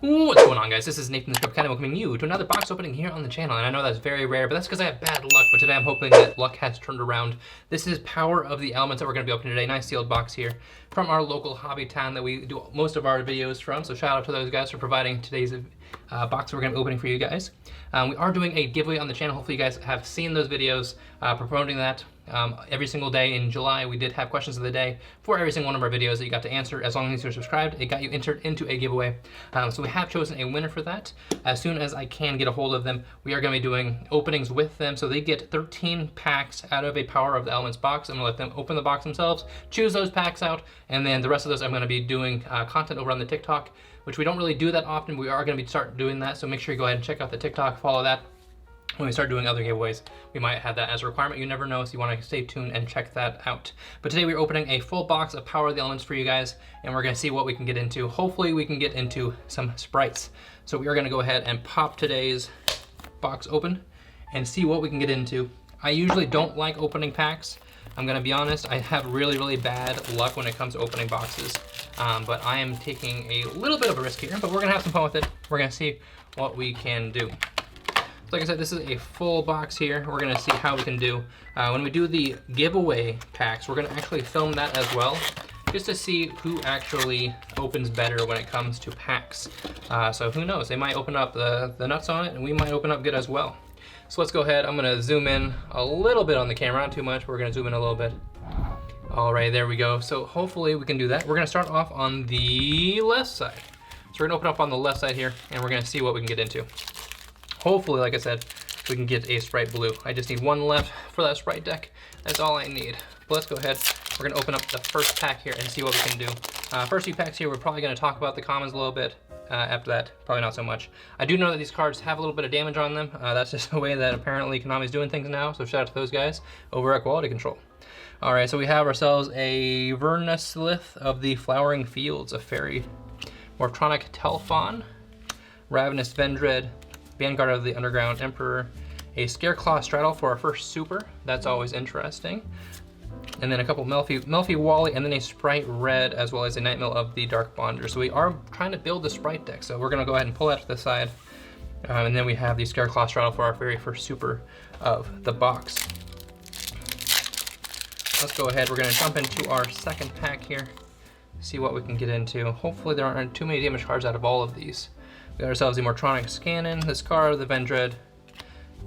What's going on, guys? This is Nathan the Script, welcoming you to another box opening here on the channel. And I know that's very rare, but that's because I have bad luck. But today I'm hoping that luck has turned around. This is Power of the Elements that we're going to be opening today. Nice sealed box here from our local hobby town that we do most of our videos from. So shout out to those guys for providing today's box we're going to be opening for you guys. We are doing a giveaway on the channel. Hopefully you guys have seen those videos promoting that. Every single day in July, we did have questions of the day for every single one of our videos that you got to answer. As long as you're subscribed, it got you entered into a giveaway. So we have chosen a winner for that. As soon as I can get a hold of them, we are going to be doing openings with them. So they get 13 packs out of a Power of the Elements box. I'm going to let them open the box themselves, choose those packs out, and then the rest of those I'm going to be doing content over on the TikTok, which we don't really do that often. We are going to start doing that. So make sure you go ahead and check out the TikTok, follow that. When we start doing other giveaways, we might have that as a requirement. You never know, so you want to stay tuned and check that out. But today we're opening a full box of Power of the Elements for you guys, and we're going to see what we can get into. Hopefully we can get into some sprites. So we are going to go ahead and pop today's box open and see what we can get into. I usually don't like opening packs. I'm going to be honest, I have really bad luck when it comes to opening boxes. But I am taking a little bit of a risk here, but we're going to have some fun with it. We're going to see what we can do. Like I said, this is a full box here. We're gonna see how we can do. When we do the giveaway packs, we're gonna actually film that as well, just to see who actually opens better when it comes to packs. So who knows, they might open up the nuts on it, and we might open up good as well. So let's go ahead, I'm gonna zoom in a little bit on the camera, not too much, but we're gonna zoom in a little bit. All right, there we go. So hopefully we can do that. We're gonna start off on the left side. So we're gonna open up on the left side here, and we're gonna see what we can get into. Hopefully, like I said, we can get a Sprite Blue. I just need one left for that Sprite deck. That's all I need. But let's go ahead. We're gonna open up the first pack here and see what we can do. First few packs here, we're probably gonna talk about the commons a little bit. After that, probably not so much. I do know that these cards have a little bit of damage on them. That's just the way that apparently Konami's doing things now, so shout out to those guys over at Quality Control. All right, so we have ourselves a Vernaslith of the Flowering Fields, a Fairy, Morphtronic Telfon, Ravenous Vendread, Vanguard of the Underground Emperor, a Scareclaw Straddle for our first super. That's always interesting. And then a couple Melfi Wally, and then a Sprite Red, as well as a Nightmill of the Dark Bonder. So we are trying to build the Sprite deck. So we're gonna go ahead and pull that to the side. And then we have the Scareclaw Straddle for our very first super of the box. Let's go ahead, we're gonna jump into our second pack here, see what we can get into. Hopefully there aren't too many damage cards out of all of these. We got ourselves the Morphtronic Scannon, the Scar of the Vendread,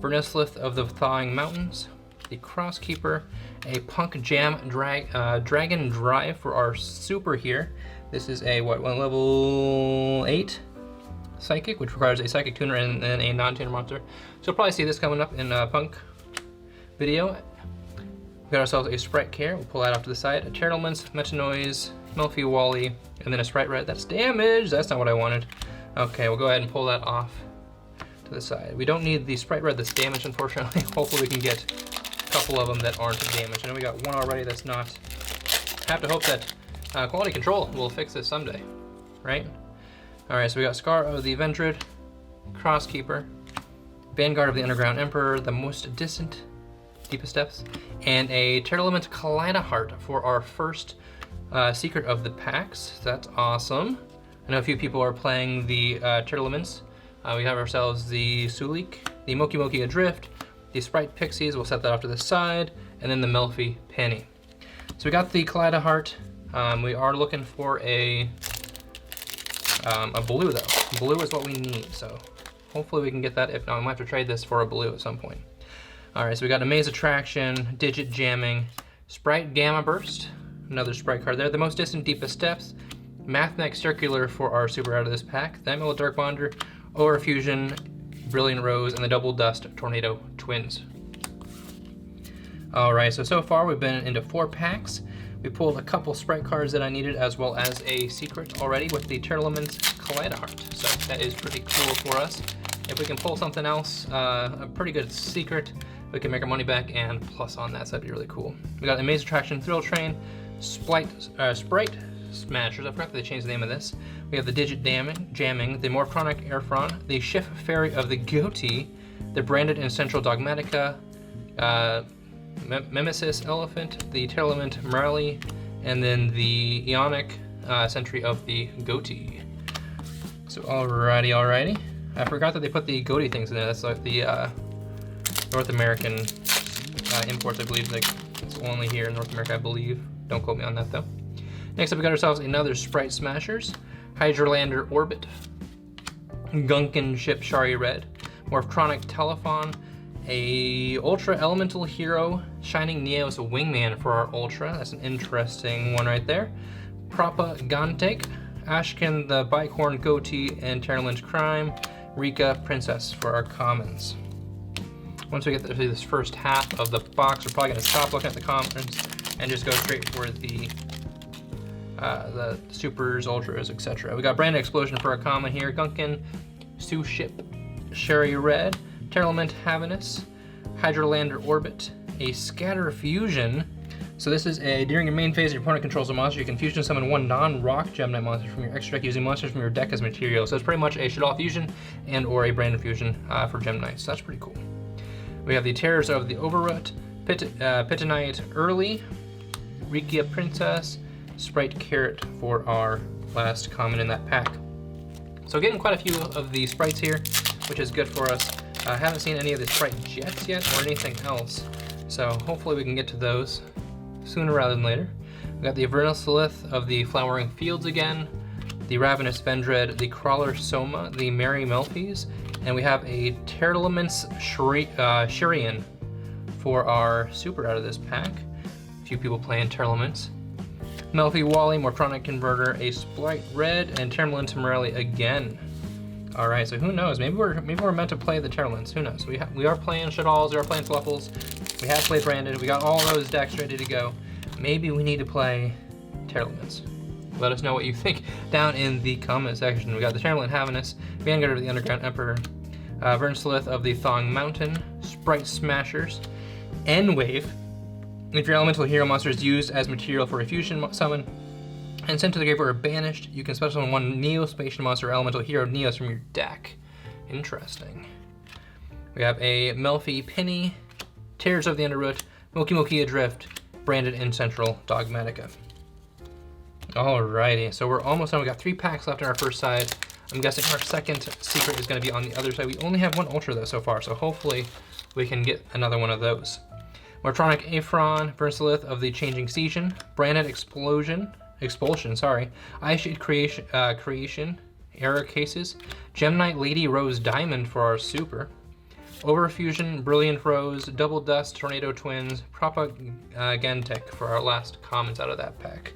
Vernaslith of the Thawing Mountains, the Crosskeeper, a Punk Jam Dragon Drive for our super here. This is a one level 8 Psychic, which requires a Psychic Tuner and then a non-tuner monster. So you'll probably see this coming up in a Punk video. We got ourselves a Sprite Care, we'll pull that off to the side, a Tearlaments, Metanoise, Melfi Wally, and then a Sprite Red. That's damage, that's not what I wanted. Okay, we'll go ahead and pull that off to the side. We don't need the Sprite Red that's damaged, unfortunately. Hopefully we can get a couple of them that aren't damaged. I know we got one already that's not. I have to hope that Quality Control will fix this someday, right? All right, so we got Scar of the Vendread, Crosskeeper, Vanguard of the Underground Emperor, the Most Distant, Deepest Depths, and a Tearlaments Kaleidoheart for our first secret of the packs. That's awesome. I know a few people are playing the Tearlaments. We have ourselves the Sulik, the Moki Adrift, the Sprite Pixies, we'll set that off to the side, and then the Melfi Penny. So we got the Kaleidoheart. We are looking for a blue though. Blue is what we need, so hopefully we can get that. If not, we might have to trade this for a blue at some point. All right, so we got a Maze Attraction, Digit Jamming, Sprite Gamma Burst, another Sprite card there, the Most Distant Deepest Depths, Mathmech Circular for our super out of this pack, Nightmill of Dark Bonder, Aura Fusion, Brilliant Rose, and the Double Dust Tornado Twins. All right, so far we've been into 4 packs. We pulled a couple Sprite cards that I needed, as well as a secret already with the Tearlaments Kaleidoheart. So that is pretty cool for us. If we can pull something else, a pretty good secret, we can make our money back and plus on that, so that'd be really cool. We got a Maze Attraction Thrill Train, Sprite Smashers, I forgot they changed the name of this. We have the Digit Jamming, the Morphtronic Airfron, the Shift Fairy of the Goatee, the Branded and Central Dogmatica, Mimesis Elephant, the Tearlament Morali, and then the Ionic Sentry of the Goatee. So alrighty. I forgot that they put the goatee things in there. That's like the North American imports, I believe. Like, it's only here in North America, I believe. Don't quote me on that though. Next up, we got ourselves another Sprite Smashers, Hydrolander Orbit, Gunkin Ship Shari Red, Morphtronic Telephon, a Ultra Elemental Hero Shining Neos Wingman for our Ultra. That's an interesting one right there. Propagandek, Ashkin the Bicorn Goatee, and Tearlaments Crime, Rika Princess for our commons. Once we get through this first half of the box, we're probably going to stop looking at the commons and just go straight for the supers, ultras, etc. We got Branded Explosion for our common here, Gunkin, Sue Ship, Sherry Red, Tearlament Havinous, Hydrolander Orbit, a Scatter Fusion. So this is during your main phase, your opponent controls a monster, you can fusion summon one non-rock Gemini monster from your extra deck using monsters from your deck as material. So it's pretty much a Shaddoll Fusion and or a Branded Fusion for Gemini, so that's pretty cool. We have the Terrors of the Overroot, Pitonite Early, Rika Princess, Sprite Carrot for our last common in that pack. So getting quite a few of the sprites here, which is good for us. I haven't seen any of the Sprite Jets yet or anything else, so hopefully we can get to those sooner rather than later. We got the Vernisalith of the Flowering Fields again, the Ravenous Vendread, the Crawler Soma, the Merry Melfies, and we have a Tearlaments Shirian for our super out of this pack. A few people playing Tearlaments. Melfi Wally, Morphtronic Converter, a Sprite Red, and Tearlaments Morelli again. All right, so who knows? Maybe we're meant to play the Tearlaments. Who knows? We are playing Shaddolls, we are playing Fluffles, we have played Branded, we got all those decks ready to go. Maybe we need to play Tearlaments. Let us know what you think down in the comment section. We got the Tearlament Havinous, Vanguard of the Underground Emperor, Vernisalith of the Thong Mountain, Sprite Smashers, N-Wave. If your elemental hero monster is used as material for a fusion summon and sent to the graveyard or banished, you can special summon one Neo-Spatial monster or elemental hero Neos from your deck. Interesting. We have a Melfi Penny, Tears of the Underroot, Moki Adrift, Branded in Central Dogmatica. Alrighty, so we're almost done. We got 3 packs left on our first side. I'm guessing our second secret is going to be on the other side. We only have 1 Ultra though so far, so hopefully we can get another one of those. Morphtronic Aphron, Vernisalith of the Changing Season, Branded Expulsion, Ice Shade Creation, Error Cases, Gemini Lady Rose Diamond for our super, Overfusion, Brilliant Rose, Double Dust, Tornado Twins, Propagandek for our last commons out of that pack.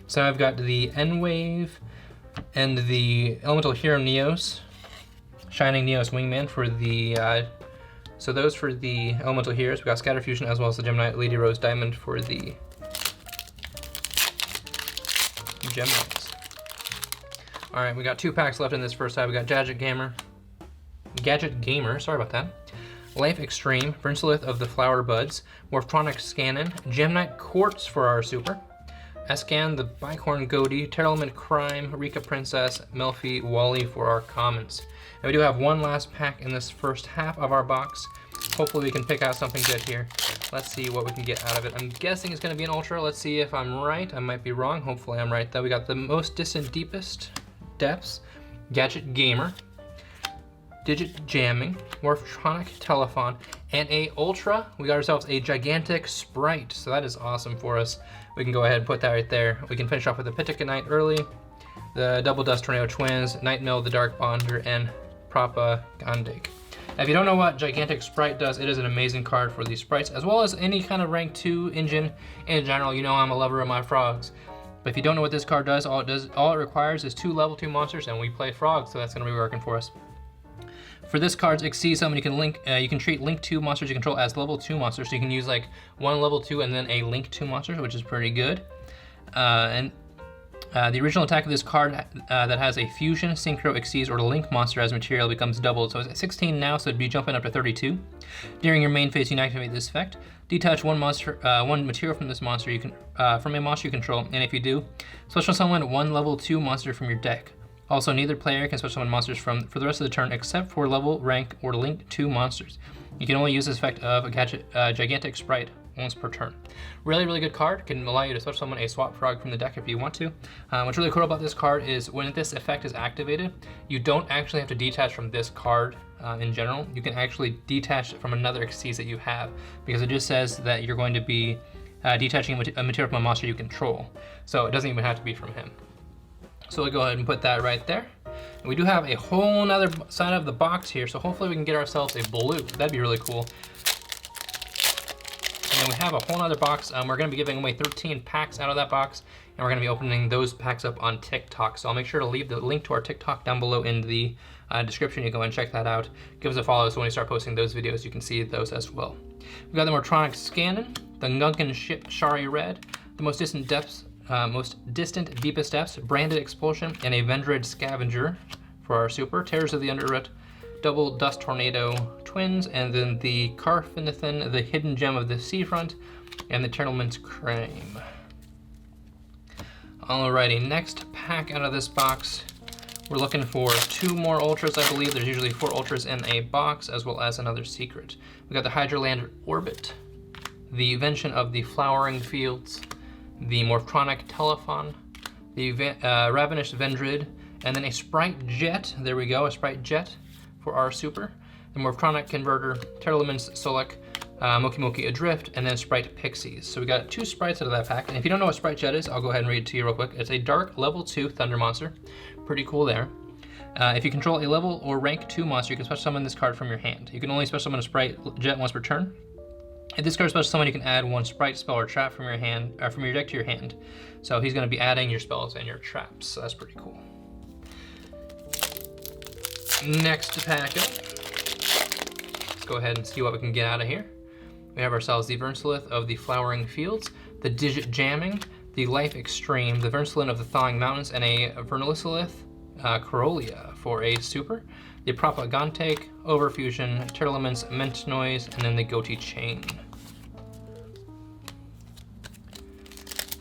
So I've got the N-Wave and the Elemental Hero Neos, Shining Neos Wingman for the, so those for the Elemental Heroes. We got Scatter Fusion as well as the Gemini Lady Rose Diamond for the Geminis. All right, we got 2 packs left in this first side. We got Gadget Gamer, sorry about that. Life Extreme, Vernisalith of the Flower Buds, Morphtronic Scannon, Gemini Quartz for our super, Escan the Bicorn Goatee, Tearlament Crime, Rika Princess, Melfi Wally for our commons. And we do have 1 last pack in this first half of our box. Hopefully we can pick out something good here. Let's see what we can get out of it. I'm guessing it's going to be an Ultra. Let's see if I'm right. I might be wrong. Hopefully I'm right though. We got the Most Distant Deepest Depths, Gadget Gamer, Digit Jamming, Morphtronic Telephon, and a Ultra. We got ourselves a gigantic Sprite, so that is awesome for us. We can go ahead and put that right there. We can finish off with the Pitikite Early, the Double Dust Tornado Twins, Nightmill the Dark Bonder, and Propagandek. Now, if you don't know what Gigantic Sprite does, it is an amazing card for these sprites, as well as any kind of rank 2 engine in general. You know I'm a lover of my frogs. But if you don't know what this card does, all it requires is 2 level 2 monsters, and we play frogs, so that's gonna be working for us. For this card's Exceed Summon, you can treat Link 2 monsters you control as level 2 monsters, so you can use like 1 level 2 and then a Link 2 monster, which is pretty good. The original attack of this card that has a Fusion, Synchro, Exceeds, or Link monster as material becomes doubled, so it's at 16 now, so it'd be jumping up to 32. During your main phase, you can activate this effect. Detach one material from this monster from a monster you control, and if you do, special summon 1 level 2 monster from your deck. Also, neither player can special summon monsters for the rest of the turn except for level, rank, or Link 2 monsters. You can only use this effect of a Gigantic Sprite once per turn. Really, really good card. Can allow you to switch summon a swap frog from the deck if you want to. What's really cool about this card is when this effect is activated, you don't actually have to detach from this card in general. You can actually detach from another Xyz that you have, because it just says that you're going to be detaching a material from a monster you control. So it doesn't even have to be from him. So we'll go ahead and put that right there. And we do have a whole nother side of the box here, so hopefully we can get ourselves a blue. That'd be really cool. And then we have a whole nother box. We're gonna be giving away 13 packs out of that box, and we're gonna be opening those packs up on TikTok. So I'll make sure to leave the link to our TikTok down below in the description. You can go and check that out. Give us a follow so when we start posting those videos, you can see those as well. We've got the Mortronic Scannon, the Gungan Ship Shari Red, the most distant deepest depths, Branded Expulsion, and a Vendred Scavenger for our super. Terrors of the Underroot, double Dust Tornado Twins, and then the Carfinithin, the Hidden Gem of the Seafront, and the Tearlaments Crime. Alrighty, next pack out of this box. We're looking for 2 more ultras, I believe. There's usually 4 ultras in a box, as well as another secret. We got the Hydraland Orbit, the Invention of the Flowering Fields, the Mortronic Telephone, the Ravenous Vendrid, and then a Sprite Jet. There we go, a Sprite Jet for our super. The Mortronic Converter, Tearlaments Solek, Moki Moki Adrift, and then Sprite Pixies. So we got 2 sprites out of that pack. And if you don't know what Sprite Jet is, I'll go ahead and read it to you real quick. It's a dark level 2 Thunder monster. Pretty cool there. If you control a level or rank 2 monster, you can special summon this card from your hand. You can only special summon a Sprite Jet once per turn. If this card is special summon, you can add 1 Sprite, spell, or trap from your hand, or from your deck to your hand. So he's going to be adding your spells and your traps. So that's pretty cool. Next pack up. Let's go ahead and see what we can get out of here. We have ourselves the Vernsalith of the Flowering Fields, the Digit Jamming, the Life Extreme, the Vernsalith of the Thawing Mountains, and a Vernalicillith Corolia for a super, the Propagantake, Overfusion, Tearlaments, Ment Noise, and then the Goatee Chain.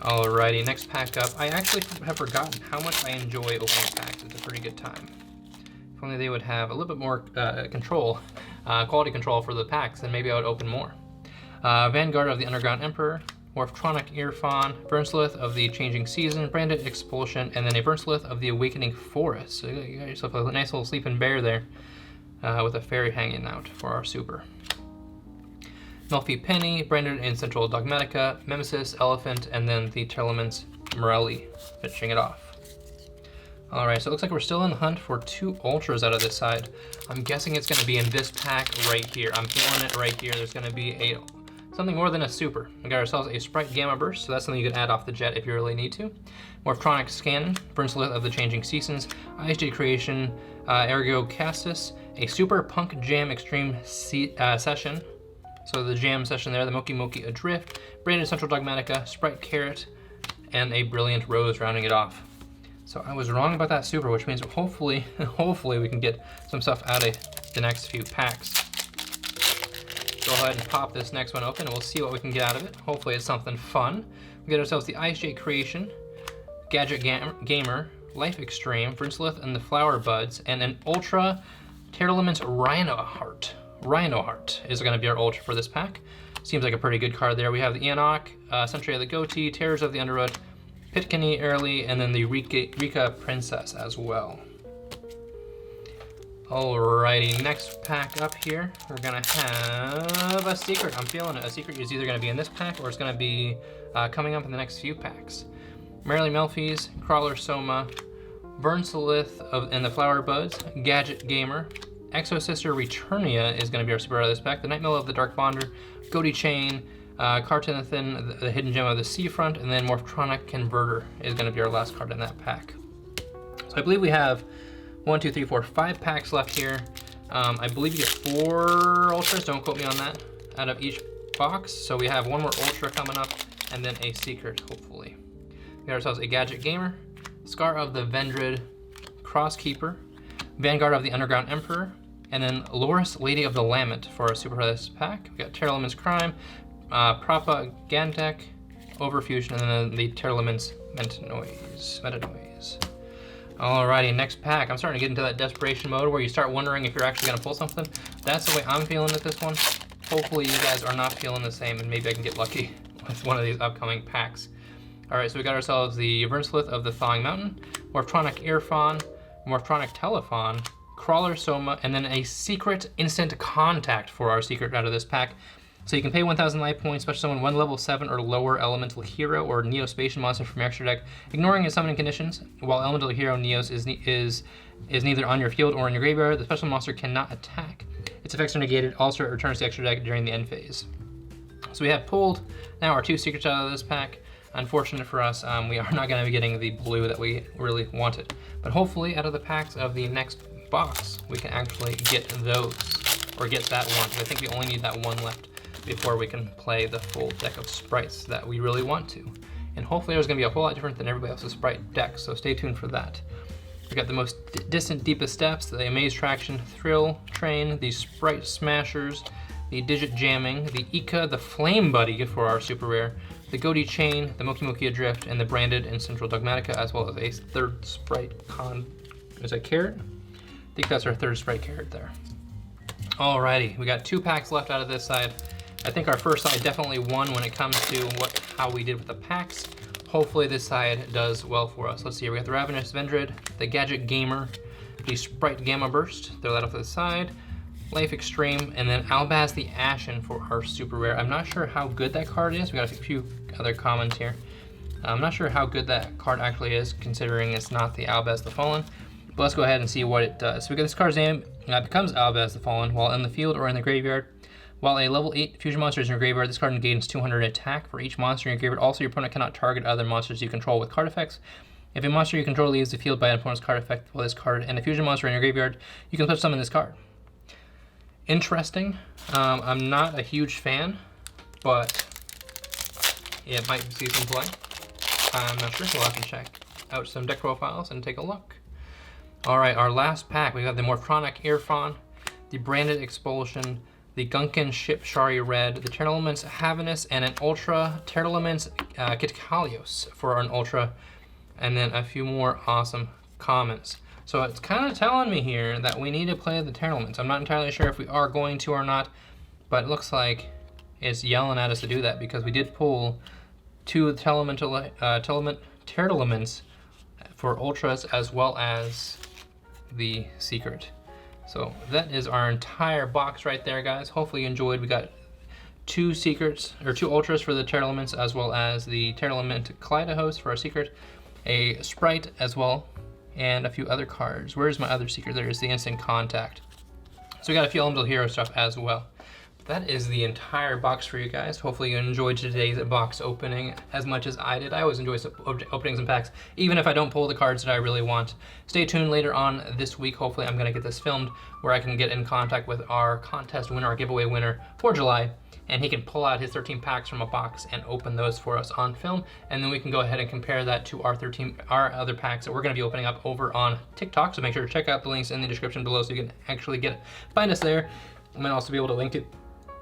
Alrighty, next pack up. I actually have forgotten how much I enjoy opening packs. It's a pretty good time. If only they would have a little bit more control, quality control for the packs, then maybe I would open more. Vanguard of the Underground Emperor, Morphtronic Earfawn, Vernsalith of the Changing Season, Branded Expulsion, and then a Vernsalith of the Awakening Forest. So you got yourself a nice little sleeping bear there with a fairy hanging out for our super. Melfi Penny, Branded in Central Dogmatica, Mimesis, Elephant, and then the Tearlaments Morelli, finishing it off. Alright, so it looks like we're still in the hunt for 2 ultras out of this side. I'm guessing it's going to be in this pack right here. I'm feeling it right here. There's going to be something more than a super. We got ourselves a Sprite Gamma Burst, so that's something you can add off the jet if you really need to. Morphtronic Scannon, Vernsalith of the Changing Seasons, ISJ Creation, Ergo Castus, a Super Punk Jam Extreme Session. So the jam session there, the Moki Moki Adrift, Branded Central Dogmatica, Sprite Carrot, and a Brilliant Rose rounding it off. So I was wrong about that super, which means hopefully we can get some stuff out of the next few packs. Go ahead and pop this next one open and we'll see what we can get out of it. Hopefully it's something fun. We get ourselves the ISJ Creation, Gadget Gamer, Life Extreme, Vernsalith and the Flower Buds, and an Ultra Tearlaments Rhinoheart. Rhinoheart is going to be our ultra for this pack. Seems like a pretty good card there. We have the Enoch, Sentry of the Goatee, Terrors of the Underwood, Pitcairn Early, and then the Rika Princess as well. Alrighty, next pack up here, we're gonna have a secret. I'm feeling it. A secret is either gonna be in this pack or it's gonna be coming up in the next few packs. Merrily Melfi's, Crawler Soma, Vernsalith and the Flower Buds, Gadget Gamer, Exosister Returnia is gonna be our super out of this pack, the Nightmare of the Dark Bonder, Goatee Chain, Cartinathan, the Hidden Gem of the Seafront, and then Morphtronic Converter is going to be our last card in that pack. So I believe we have 1, 2, 3, 4, 5 packs left here. I believe you get 4 ultras, don't quote me on that, out of each box. So we have 1 more ultra coming up, and then a secret, hopefully. We got ourselves a Gadget Gamer, Scar of the Vendred Crosskeeper, Vanguard of the Underground Emperor, and then Loris, Lady of the Lament for our super of this pack. We got Tearlaments Crime, Propagandek, Overfusion, and then the Tearlaments Metanoise. Alrighty, next pack. I'm starting to get into that desperation mode where you start wondering if you're actually going to pull something. That's the way I'm feeling at this one. Hopefully you guys are not feeling the same, and maybe I can get lucky with one of these upcoming packs. All right, so we got ourselves the Vernslith of the Thawing Mountain, Morphtronic Earfawn, Morphtronic Telephon, Crawler Soma, and then a secret instant contact for our secret out of this pack. So you can pay 1,000 life points, special summon one level 7 or lower elemental hero or Neospatial monster from your extra deck, ignoring its summoning conditions. While elemental hero Neos is neither on your field or in your graveyard, the special monster cannot attack. Its effects are negated, also it returns to the extra deck during the end phase. So we have pulled now our 2 secrets out of this pack. Unfortunate for us, we are not going to be getting the blue that we really wanted. But hopefully out of the packs of the next box, we can actually get those, or get that one, because I think we only need that one left before we can play the full deck of sprites that we really want to. And hopefully there's going to be a whole lot different than everybody else's sprite deck, so stay tuned for that. We got the most distant, deepest steps, the Amaze Traction, Thrill Train, the Sprite Smashers, the Digit Jamming, the Ika, the Flame Buddy for our super rare, the Goatee Chain, the Moki Moki Adrift, and the Branded and Central Dogmatica, as well as a third sprite is that Carrot? I think that's our third sprite Carrot there. Alrighty, we got 2 packs left out of this side. I think our first side definitely won when it comes to how we did with the packs. Hopefully this side does well for us. Let's see here, we got the Ravenous Vendred, the Gadget Gamer, the Sprite Gamma Burst, throw that off to the side, Life Extreme, and then Albaz the Ashen for our super rare. I'm not sure how good that card is. We got a few other comments here. I'm not sure how good that card actually is, considering it's not the Albaz the Fallen. But let's go ahead and see what it does. So we got this card's name becomes Albaz the Fallen while in the field or in the graveyard. While a level 8 fusion monster is in your graveyard, this card gains 200 attack for each monster in your graveyard. Also, your opponent cannot target other monsters you control with card effects. If a monster you control leaves the field by an opponent's card effect while this card and a fusion monster in your graveyard, you can special summon this card. Interesting. I'm not a huge fan, but it might see some play. I'm not sure, so we'll have to check out some deck profiles and take a look. All right, our last pack, we got the Morphtronic Earfawn, the Branded Expulsion, the Gunkin Ship Shari Red, the Tearlaments Havanus, and an Ultra Tearlaments Kitkalios for an Ultra, and then a few more awesome comments. So it's kind of telling me here that we need to play the Tearlaments. I'm not entirely sure if we are going to or not, but it looks like it's yelling at us to do that because we did pull 2 Tearlaments for Ultras as well as the Secret. So that is our entire box right there, guys. Hopefully you enjoyed. We got 2 Secrets, or 2 Ultras for the Tearlaments, as well as the Tearlament Kaleidohost for our Secret, a Sprite as well, and a few other cards. Where's my other Secret? There is the Instant Contact. So we got a few Elemental Hero stuff as well. That is the entire box for you guys. Hopefully you enjoyed today's box opening as much as I did. I always enjoy opening some packs, even if I don't pull the cards that I really want. Stay tuned later on this week. Hopefully I'm gonna get this filmed where I can get in contact with our contest winner, our giveaway winner for July, and he can pull out his 13 packs from a box and open those for us on film. And then we can go ahead and compare that to our other packs that we're gonna be opening up over on TikTok. So make sure to check out the links in the description below so you can actually find us there. I'm gonna also be able to link it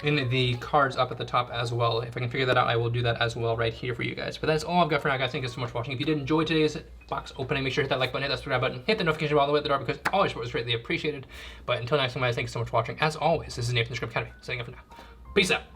in the cards up at the top as well. If I can figure that out, I will do that as well right here for you guys. But that's all I've got for now, guys. Thank you so much for watching. If you did enjoy today's box opening, make sure to hit that like button, hit that subscribe button, hit the notification bell all the way at the door because all your support is greatly appreciated. But until next time, guys, thank you so much for watching. As always, this is Nathan from the Script Academy, signing up for now. Peace out.